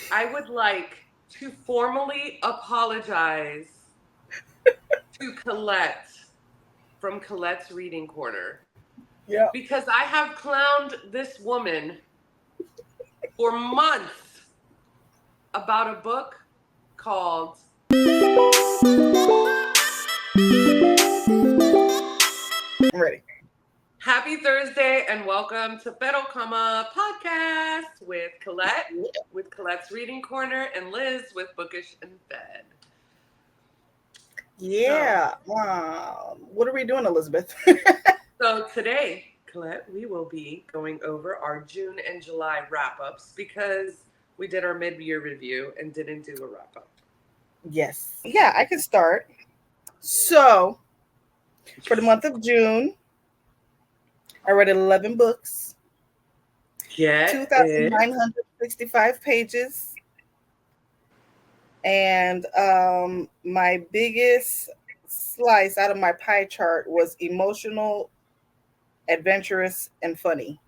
I would like to formally apologize to Collette from Colette's Reading Corner Yeah. because I have clowned this woman for months about a book called I'm ready. Happy Thursday and welcome to Pero Cama Podcast with Colette's Reading Corner and Liz with Bookish and Fed. So, Yeah. What are we doing, Elizabeth? so today, Colette, we will be going over our June and July wrap-ups because we did our mid-year review and didn't do a wrap-up. Yes. Yeah, I can start. So, for the month of June, I read 11 books, Get it? 2,965 pages, and my biggest slice out of my pie chart was emotional, adventurous, and funny.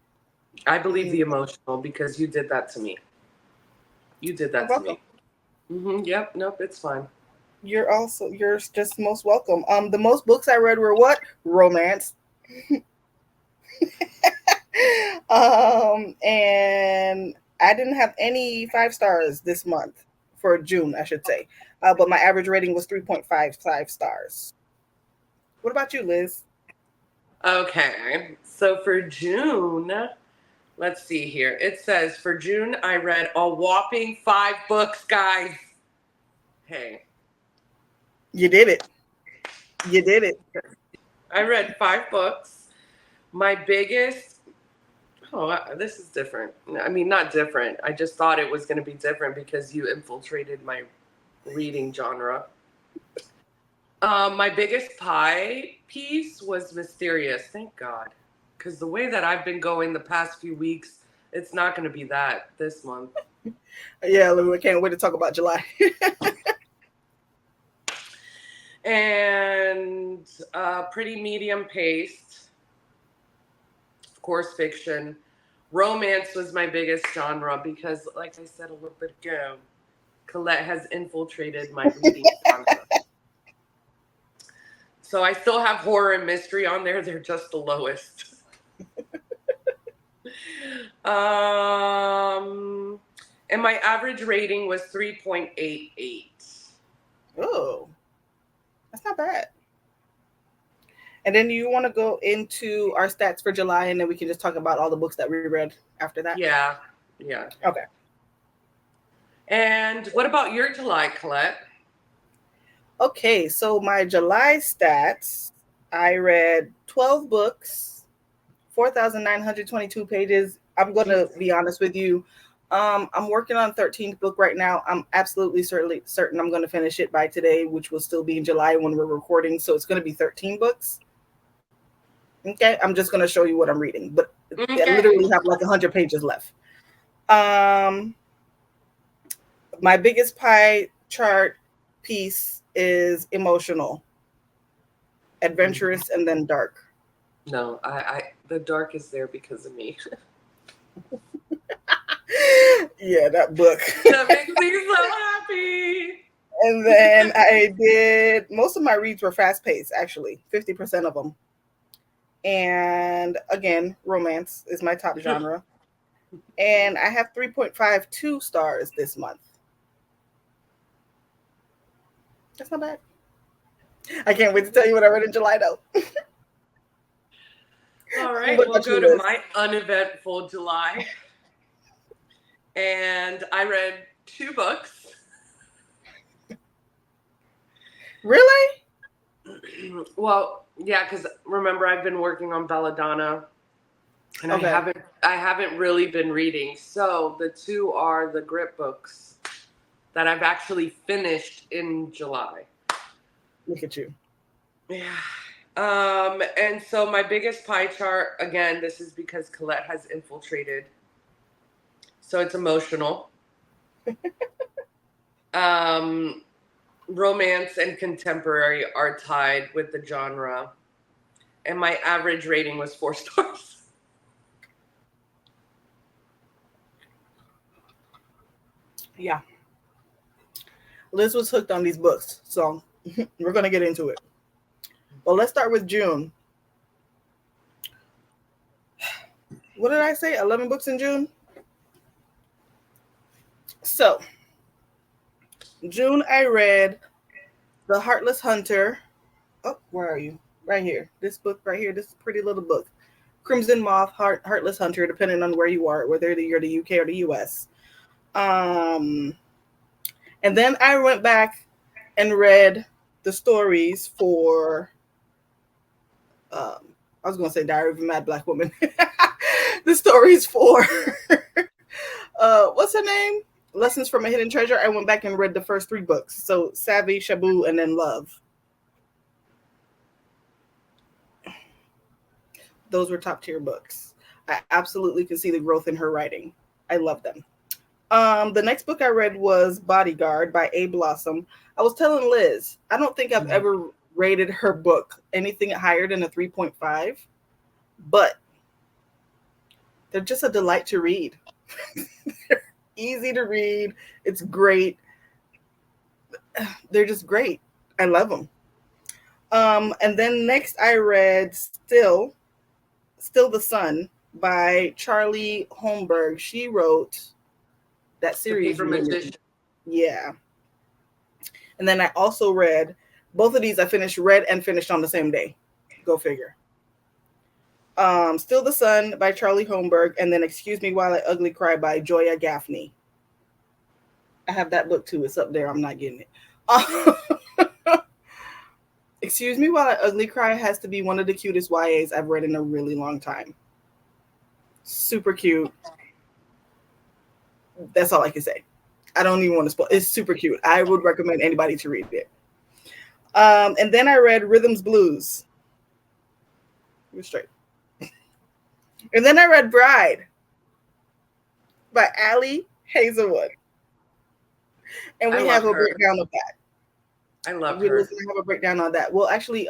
I believe Mm, the emotional because you did that to me. You did you're that to welcome. me. Yep. Nope. It's fine. You're just most welcome. The most books I read were what? Romance. And I didn't have any 5 stars this month for June, I should say. But my average rating was 3.55 stars. What about you, Liz? Okay. So for June, let's see here. It says for June, I read a whopping 5 books, guys. Hey, You did it. You did it. I read 5 books. My biggest, this is different. I mean, not different. I just thought it was going to be different because you infiltrated my reading genre. My biggest pie piece was mysterious. Thank God. Because the way that I've been going the past few weeks, it's not going to be that this month. Yeah, Lou, I can't wait to talk about July. And pretty medium paced, of course, fiction. Romance was my biggest genre because, like I said a little bit ago, Collette has infiltrated my reading genre. So I still have horror and mystery on there. They're just the lowest. Um, and my average rating was 3.88. Oh, that's not bad. And then you want to go into our stats for July, and then we can just talk about all the books that we read after that. Yeah, yeah. Okay. And what about your July, Colette? Okay, so my July stats, I read 12 books, 4,922 pages. I'm going to Jesus. be honest with you. I'm working on 13th book right now. I'm absolutely certain I'm going to finish it by today, which will still be in July when we're recording. So it's going to be 13 books. Okay, I'm just going to show you what I'm reading, but I Okay. literally have like 100 pages left. Um, my biggest pie chart piece is emotional, adventurous, and then dark. No, the dark is there because of me. Yeah, that book. That makes me so happy. And then I did most of my reads were fast paced, actually, 50% of them. And again, romance is my top genre. And I have 3.52 stars this month. That's not bad. I can't wait to tell you what I read in July, though. All right, What we'll about go you, to Liz? my uneventful July. And I read 2 books. Really? Well, yeah, because remember I've been working on Belladonna and Okay. I haven't really been reading. So the two are the grip books that I've actually finished in July. Look at you. Yeah. And so my biggest pie chart, again, this is because Colette has infiltrated. So it's emotional. Um, Romance and contemporary are tied with the genre. And my average rating was 4 stars. Yeah. Liz was hooked on these books, so we're going to get into it. Well, let's start with June. What did I say? 11 books in June? So, June, I read The Heartless Hunter. Oh, where are you? Right here. This book right here. This pretty little book. Crimson Moth, Heartless Hunter, depending on where you are, whether you're the UK or the US. And then I went back and read the stories for, I was going to say Diary of a Mad Black Woman. The stories for, what's her name? Lessons from a Hidden Treasure. I went back and read the first 3 books. So Savvy, Shabu, and then Love. Those were top tier books. I absolutely can see the growth in her writing. I love them. The next book I read was Bodyguard by A. Blossom. I was telling Liz, I don't think I've ever rated her book anything higher than a 3.5, but they're just a delight to read. They're easy to read. It's great. They're just great. I love them. And then next I read Still the Sun by Charlie Holmberg. She wrote that series. Yeah. And then I also read both of these. I read and finished on the same day. Go figure. Still the Sun by Charlie Holmberg, and then Excuse Me While I Ugly Cry by Joya Gaffney. I have that book too. It's up there. I'm not getting it. Excuse Me While I Ugly Cry has to be one of the cutest YAs I've read in a really long time. Super cute. That's all I can say. I don't even want to spoil. It's super cute. I would recommend anybody to read it. And then I read Rhythms Blues. You're straight. And then I read Bride by Allie Hazelwood. And we have a breakdown of that. I love her. We're going to have a breakdown on that. We'll actually,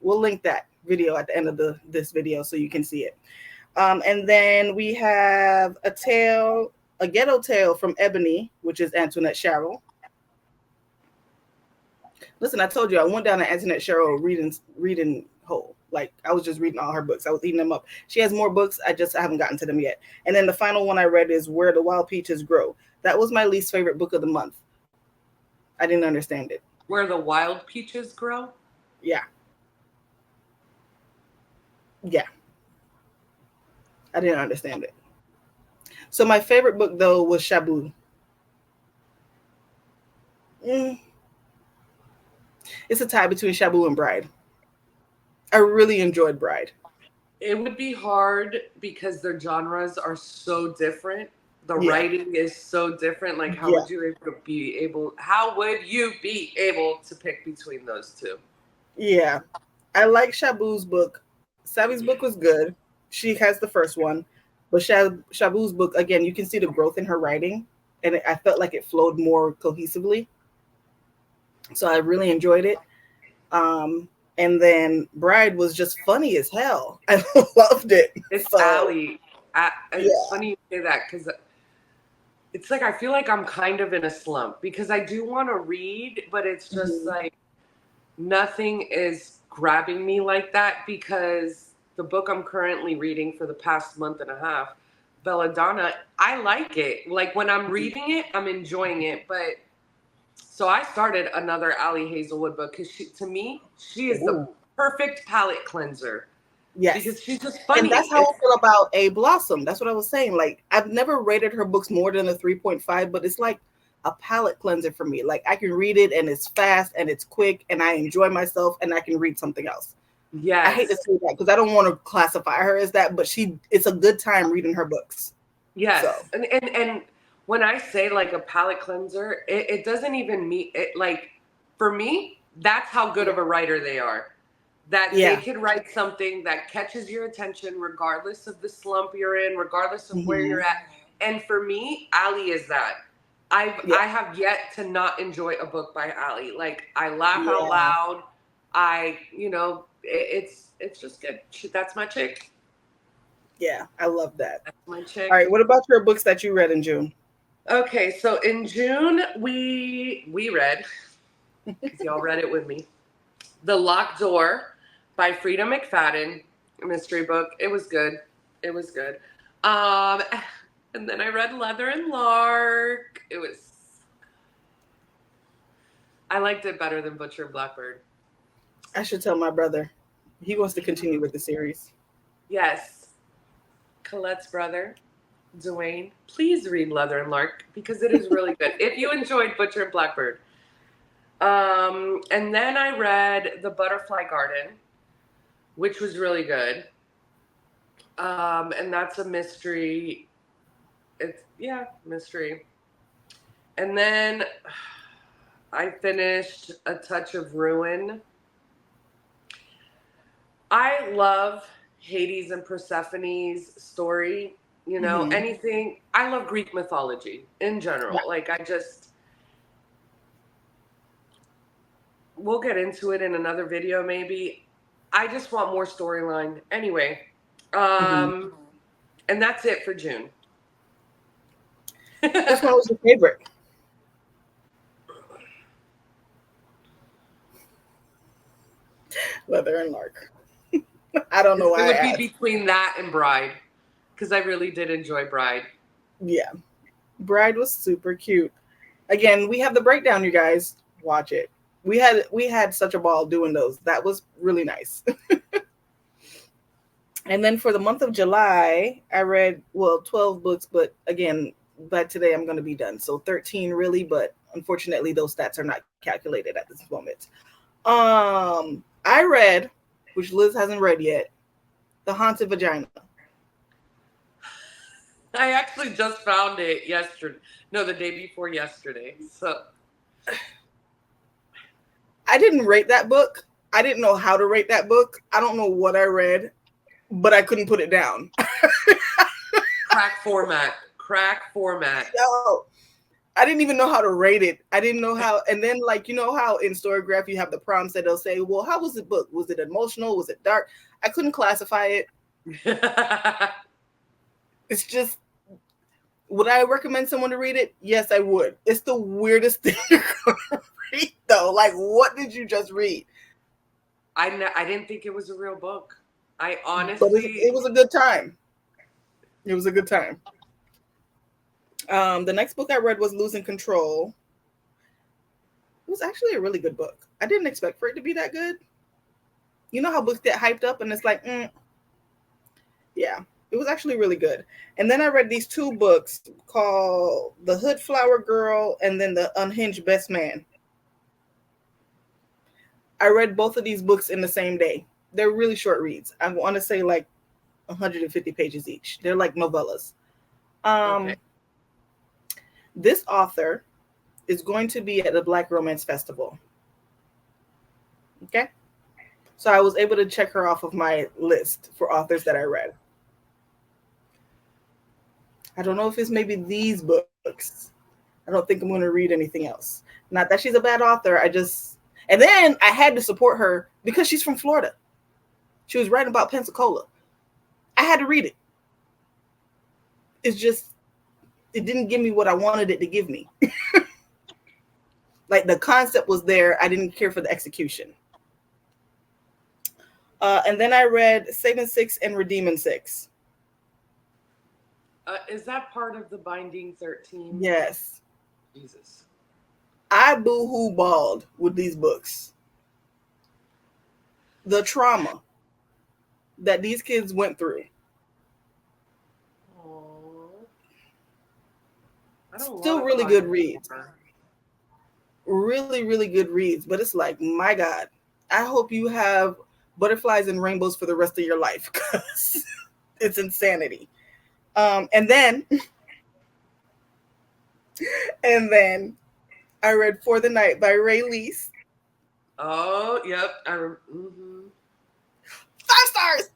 we'll link that video at the end of this video so you can see it. And then we have a ghetto tale from Ebony, which is Antoinette Sharrow. Listen, I told you I went down to Antoinette Sharrow reading hole. Like I was just reading all her books. I was eating them up. She has more books. I haven't gotten to them yet. And then the final one I read is Where the Wild Peaches Grow. That was my least favorite book of the month. I didn't understand it. Where the Wild Peaches Grow? Yeah. Yeah. I didn't understand it. So my favorite book, though, was Shabu. It's a tie between Shabu and Bride. I really enjoyed Bride. It would be hard because their genres are so different. The writing is so different. Like, how would you be able to pick between those two? Yeah. I like Shabu's book. Savvy's book was good. She has the first one. But Shabu's book, again, you can see the growth in her writing. And I felt like it flowed more cohesively. So I really enjoyed it. And then Bride was just funny as hell. I loved it. It's Allie. It's funny you say that because it's like I feel like I'm kind of in a slump because I do want to read, but it's just like nothing is grabbing me like that because the book I'm currently reading for the past month and a half, Belladonna, I like it. Like when I'm reading it, I'm enjoying it. But so I started another Allie Hazelwood book because to me, she is the perfect palate cleanser. Yes. Because she's just funny. And that's how I feel about A. Blossom. That's what I was saying. Like, I've never rated her books more than a 3.5, but it's like a palate cleanser for me. Like, I can read it and it's fast and it's quick and I enjoy myself and I can read something else. Yeah. I hate to say that because I don't want to classify her as that, but it's a good time reading her books. Yes. So. And when I say like a palate cleanser, it doesn't even mean it. Like, for me, that's how good of a writer they are. That they could write something that catches your attention regardless of the slump you're in, regardless of where you're at. And for me, Allie is that. I have yet to not enjoy a book by Allie. Like, I laugh out loud. It's just good. That's my chick. Yeah, I love that. That's my chick. All right, what about your books that you read in June? Okay, so in June we read, because y'all read it with me, The Locked Door by Frida McFadden, a mystery book. It was good. It was good. Um, and then I read Leather and Lark. I liked it better than Butcher and Blackbird. I should tell my brother. He wants to continue with the series. Yes, Colette's brother, Dwayne. Please read Leather and Lark because it is really good. If you enjoyed Butcher and Blackbird. And then I read The Butterfly Garden, which was really good. And that's a mystery. Mystery. And then I finished A Touch of Ruin. I love Hades and Persephone's story. You know, anything. I love Greek mythology in general. Like, we'll get into it in another video maybe. I just want more storyline. Anyway, and that's it for June. Which one was your favorite? Leather and Lark. I don't know why. It would be between that and Bride, because I really did enjoy Bride. Yeah, Bride was super cute. Again, we have the breakdown, you guys. Watch it. We had such a ball doing those. That was really nice. And then for the month of July, I read 12 books, but again, by today I'm going to be done. So 13 really, but unfortunately those stats are not calculated at this moment. I read, which Liz hasn't read yet, The Haunted Vagina. I actually just found it yesterday. No, the day before yesterday. So I didn't rate that book. I didn't know how to rate that book. I don't know what I read, but I couldn't put it down. Crack format. No, I didn't even know how to rate it. I didn't know how. And then, like, you know how in Storygraph you have the prompts that they'll say, well, how was the book? Was it emotional? Was it dark? I couldn't classify it. It's just, would I recommend someone to read it? Yes, I would. It's the weirdest thing you're going to read, though. Like, what did you just read? I didn't think it was a real book. I honestly... But it was a good time. It was a good time. The next book I read was Losing Control. It was actually a really good book. I didn't expect for it to be that good. You know how books get hyped up and it's like, yeah, it was actually really good. And then I read these two books called The Hood Flower Girl and then The Unhinged Best Man. I read both of these books in the same day. They're really short reads. I want to say like 150 pages each. They're like novellas. Okay. This author is going to be at the Black Romance Festival. Okay. So I was able to check her off of my list for authors that I read. I don't know if it's maybe these books. I don't think I'm going to read anything else. Not that she's a bad author. And then I had to support her because she's from Florida. She was writing about Pensacola. I had to read it. It's just, it didn't give me what I wanted it to give me. Like the concept was there. I didn't care for the execution. And then I read Saving Six and Redeeming Six. Is that part of the Binding 13? Yes. Jesus. I boo-hoo bawled with these books. The trauma that these kids went through. Still really good reads. Really, really good reads. But it's like, my God, I hope you have butterflies and rainbows for the rest of your life because it's insanity. And then I read For the Night by Ray Lease. Oh, yep. 5 stars.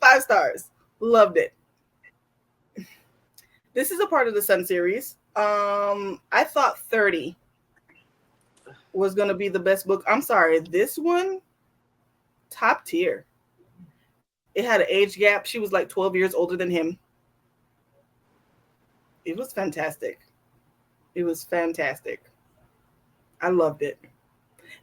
5 stars. Loved it. This is a part of the Sun series. I thought 30 was going to be the best book. I'm sorry. This one, top tier. It had an age gap. She was like 12 years older than him. It was fantastic. It was fantastic. I loved it.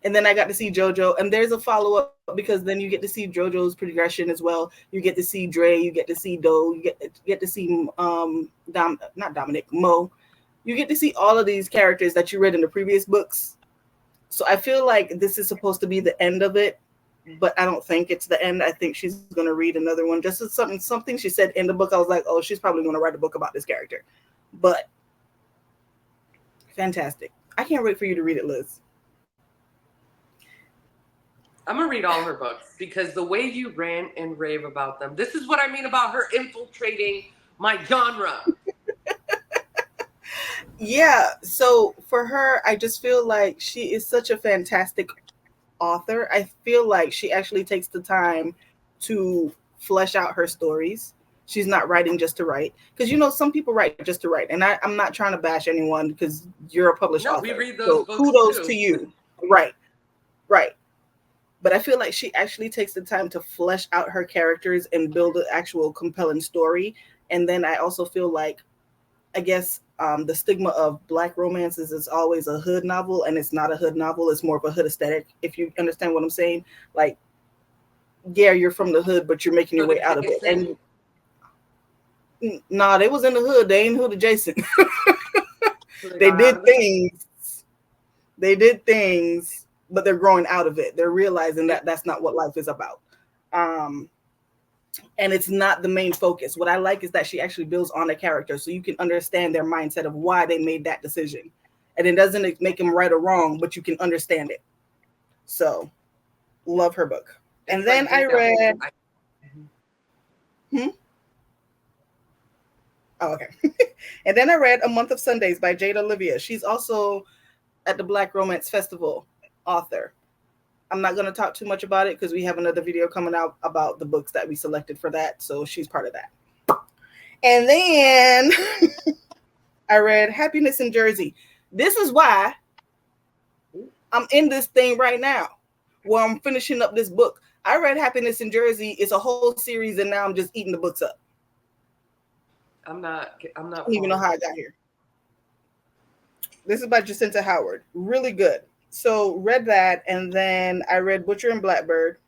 And then I got to see JoJo, and there's a follow-up because then you get to see JoJo's progression as well. You get to see Dre, you get to see Doe, you get to see not Dominic, Mo. You get to see all of these characters that you read in the previous books. So I feel like this is supposed to be the end of it, but I don't think it's the end. I think she's going to read another one. Just as something she said in the book, I was like, oh, she's probably going to write a book about this character. But fantastic. I can't wait for you to read it, Liz. I'm going to read all her books because the way you rant and rave about them, this is what I mean about her infiltrating my genre. Yeah, so for her, I just feel like she is such a fantastic author. I feel like she actually takes the time to flesh out her stories. She's not writing just to write. Because, you know, some people write just to write. And I'm not trying to bash anyone because you're a published author. We read those books kudos too. To you. Right. But I feel like she actually takes the time to flesh out her characters and build an actual compelling story. And then I also feel like, I guess, the stigma of Black romances is always a hood novel, and it's not a hood novel. It's more of a hood aesthetic, if you understand what I'm saying. Like, yeah, you're from the hood, but you're making your way out of it. And nah, they was in the hood. They ain't hood adjacent. They did things, but they're growing out of it. They're realizing that that's not what life is about. And it's not the main focus. What I like is that she actually builds on the character so you can understand their mindset of why they made that decision. And it doesn't make them right or wrong, but you can understand it. So, love her book. And then I read... Oh, okay. And then I read A Month of Sundays by Jade Olivia. She's also at the Black Romance Festival author. I'm not going to talk too much about it because we have another video coming out about the books that we selected for that. So she's part of that. And then I read Happiness in Jersey. This is why I'm in this thing right now where I'm finishing up this book. I read Happiness in Jersey. It's a whole series and now I'm just eating the books up. I'm not I don't even know how I got here. This is by Jacinta Howard. Really good. So read that, and then I read Butcher and Blackbird.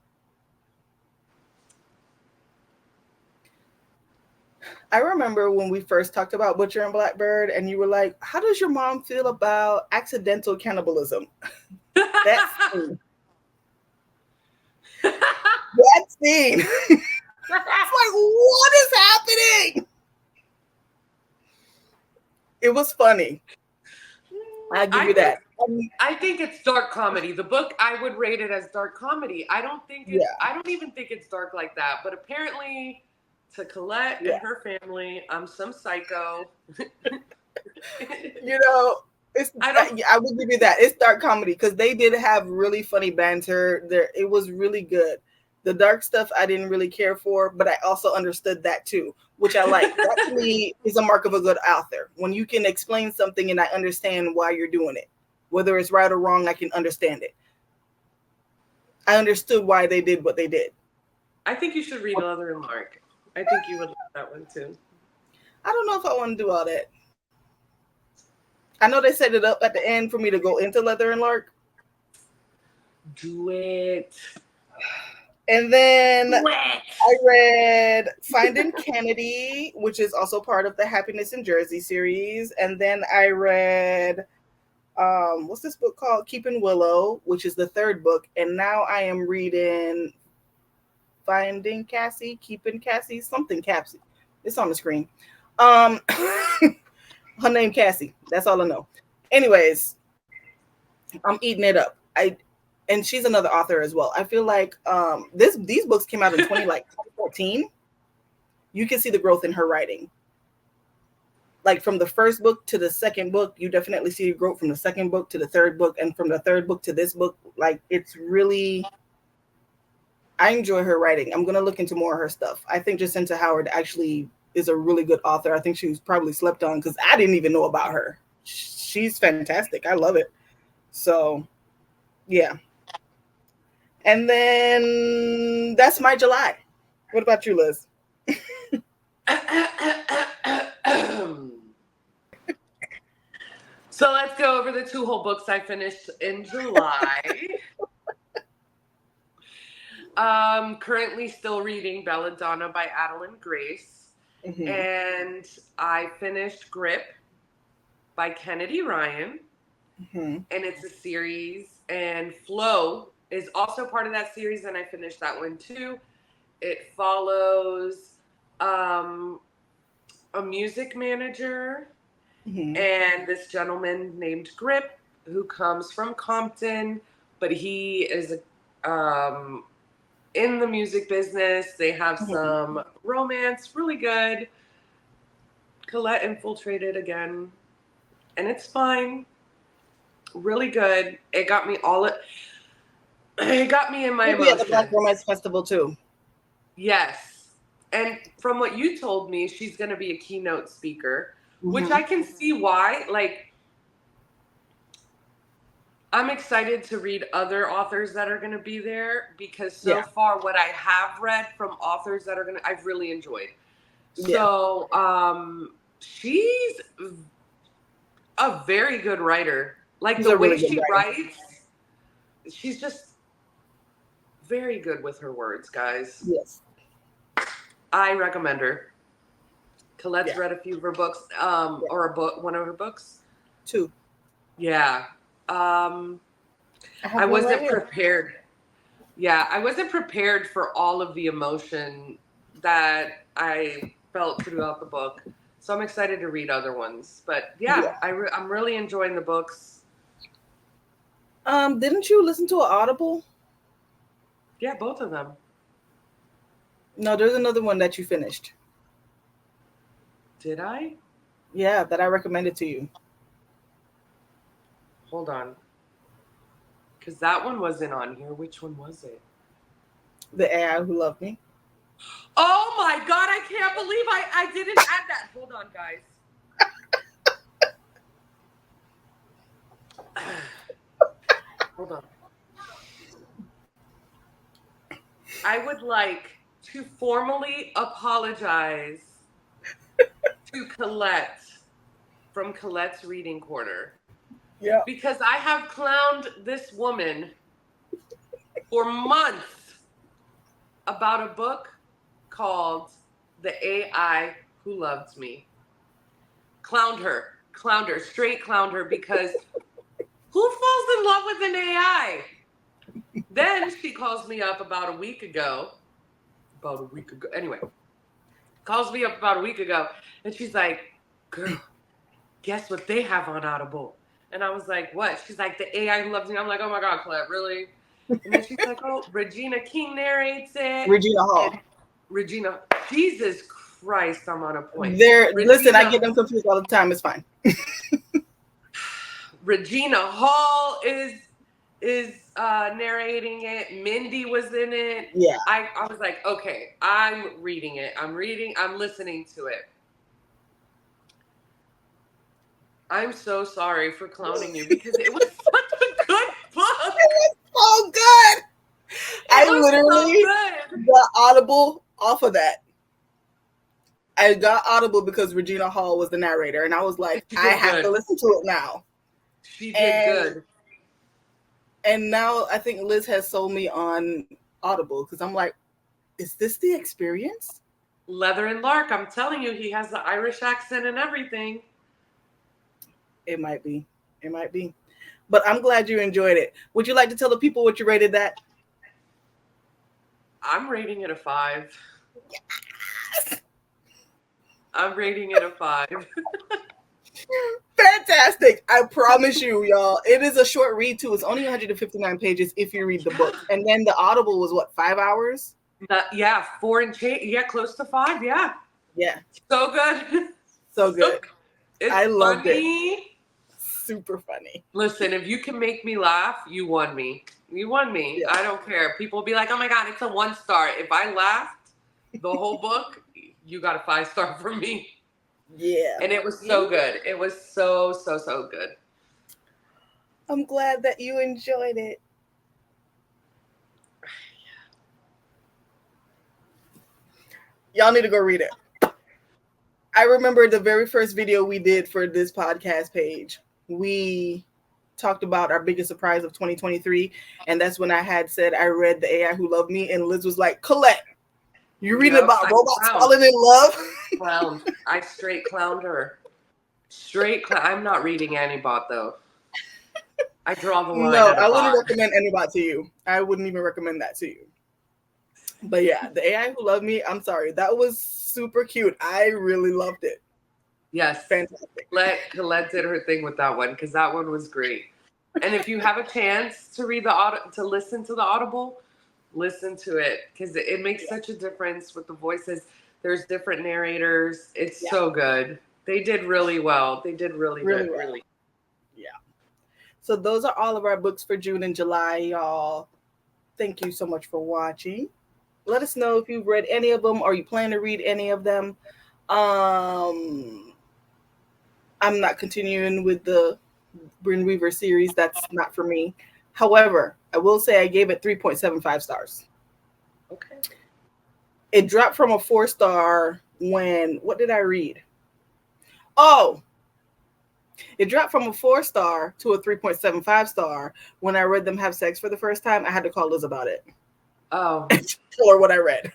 I remember when we first talked about Butcher and Blackbird, and you were like, how does your mom feel about accidental cannibalism? That scene. That scene. It's like, what is happening? It was funny. I give you that. I think it's dark comedy. The book, I would rate it as dark comedy. I don't even think it's dark like that. But apparently, to Collette and her family, I'm some psycho. You know, I will give you that. It's dark comedy because they did have really funny banter. It was really good. The dark stuff I didn't really care for, but I also understood that too, which I like. That to me is a mark of a good author. When you can explain something and I understand why you're doing it. Whether it's right or wrong, I can understand it. I understood why they did what they did. I think you should read Leather and Lark. I think you would like that one too. I don't know if I want to do all that. I know they set it up at the end for me to go into Leather and Lark. Do it. And then I read Finding Kennedy, which is also part of the Happiness in Jersey series. And then I read, what's this book called? Keeping Willow, which is the third book. And now I am reading Finding Cassie, Keeping Cassie, something Cassie. It's on the screen. Her name Cassie. That's all I know. Anyways, I'm eating it up. And she's another author as well. I feel like these books came out in 2014. You can see the growth in her writing. Like from the first book to the second book, you definitely see growth from the second book to the third book, and from the third book to this book. Like it's really, I enjoy her writing. I'm gonna look into more of her stuff. I think Jacinta Howard actually is a really good author. I think she was probably slept on because I didn't even know about her. She's fantastic. I love it. So, yeah. And then that's my July. What about you, Liz? So let's go over the 2 whole books I finished in July. Currently still reading Belladonna by Adeline Grace. Mm-hmm. And I finished Grip by Kennedy Ryan. Mm-hmm. And it's a series. And Flow is also part of that series, and I finished that one too. It follows a music manager and this gentleman named Grip who comes from Compton, but he is in the music business. They have some romance, really good. Collette infiltrated again, and it's fine. Really good. It got me in my emotions. At the Black Romance Festival too. Yes. And from what you told me, she's going to be a keynote speaker, which I can see why. Like, I'm excited to read other authors that are going to be there because so far what I have read from authors that are going to, I've really enjoyed. So, she's a very good writer. Like the way she writes, she's just very good with her words, guys. Yes. I recommend her. Colette's read a few of her books, or one of her books. 2. Yeah. I wasn't prepared. Yeah, I wasn't prepared for all of the emotion that I felt throughout the book. So I'm excited to read other ones. But I'm really enjoying the books. Didn't you listen to an Audible? Yeah, both of them. No, there's another one that you finished. Did I? Yeah, that I recommended to you. Hold on. Because that one wasn't on here. Which one was it? The AI Who Loved Me. Oh my God, I can't believe I didn't add that. Hold on, guys. Hold on. I would like to formally apologize to Collette from Colette's Reading Corner. Yeah. Because I have clowned this woman for months about a book called The AI Who Loved Me. Clowned her, straight clowned her, because who falls in love with an AI? Then she calls me up about a week ago. Anyway, calls me up about a week ago, and she's like, girl, guess what they have on Audible? And I was like, what? She's like, The AI Who Loves Me. I'm like, oh my God, Collette, really? And then she's like, oh, Regina King narrates it. Regina Hall. Regina, Jesus Christ, I'm on a point. Listen, I get them confused all the time. It's fine. Regina Hall is narrating it. Mindy was in it. Yeah. I was like, okay, I'm reading it. I'm listening to it. I'm so sorry for clowning you because it was such a good book. It was so good. I literally got Audible off of that. I got Audible because Regina Hall was the narrator, and I was like, I have to listen to it now. She did good. And now I think Liz has sold me on Audible because I'm like, is this the experience? Leather and Lark, I'm telling you, he has the Irish accent and everything. It might be. But I'm glad you enjoyed it. Would you like to tell the people what you rated that? I'm rating it a 5. Yes. I'm rating it a 5. Fantastic. I promise you, y'all. It is a short read, too. It's only 159 pages if you read the book. And then the Audible was, 5 hours? 4 and change. Yeah, close to 5. Yeah. Yeah. So good. So good. I loved it. Super funny. Listen, if you can make me laugh, you won me. You won me. Yeah. I don't care. People will be like, oh my God, it's a 1-star. If I laughed the whole book, you got a 5-star from me. Yeah. And it was so good. It was so good. I'm glad that you enjoyed it. Y'all need to go read it. I remember the very first video we did for this podcast page. we talked about our biggest surprise of 2023, and that's when I had said I read The AI Who Loved Me, and Liz was like, Collette, you reading about robots falling in love? Clowned. I straight clowned her. I'm not reading Anibot though. I draw the line. No, at a I wouldn't bot. recommend Anibot to you. I wouldn't even recommend that to you. But yeah, The AI Who Loved Me, I'm sorry, that was super cute. I really loved it. Yes. Fantastic. Collette did her thing with that one because that one was great. And if you have a chance to listen to the Audible, listen to it because it makes such a difference with the voices. There's different narrators. It's so good. They did really well. They did really good. Well. Really. Yeah. So those are all of our books for June and July, y'all. Thank you so much for watching. Let us know if you've read any of them or you plan to read any of them. I'm not continuing with the Bryn Weaver series. That's not for me. However, I will say I gave it 3.75 stars. Okay. It dropped from a 4-star when, what did I read? Oh, it dropped from a 4-star to a 3.75 star when I read Them Have Sex for the first time. I had to call Liz about it. Oh. For what I read.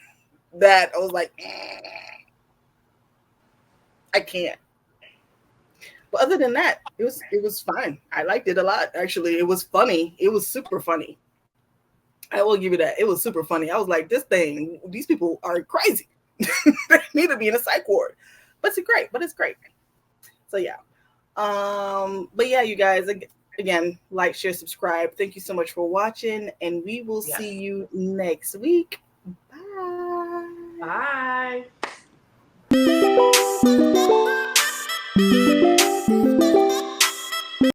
That I was like, I can't. But other than that, it was fine. I liked it a lot. Actually, it was funny. It was super funny. I will give you that. It was super funny. I was like, these people are crazy. They need to be in a psych ward. But it's great. So yeah. But yeah, you guys, again, like, share, subscribe. Thank you so much for watching, and we will see you next week. Bye. Bye.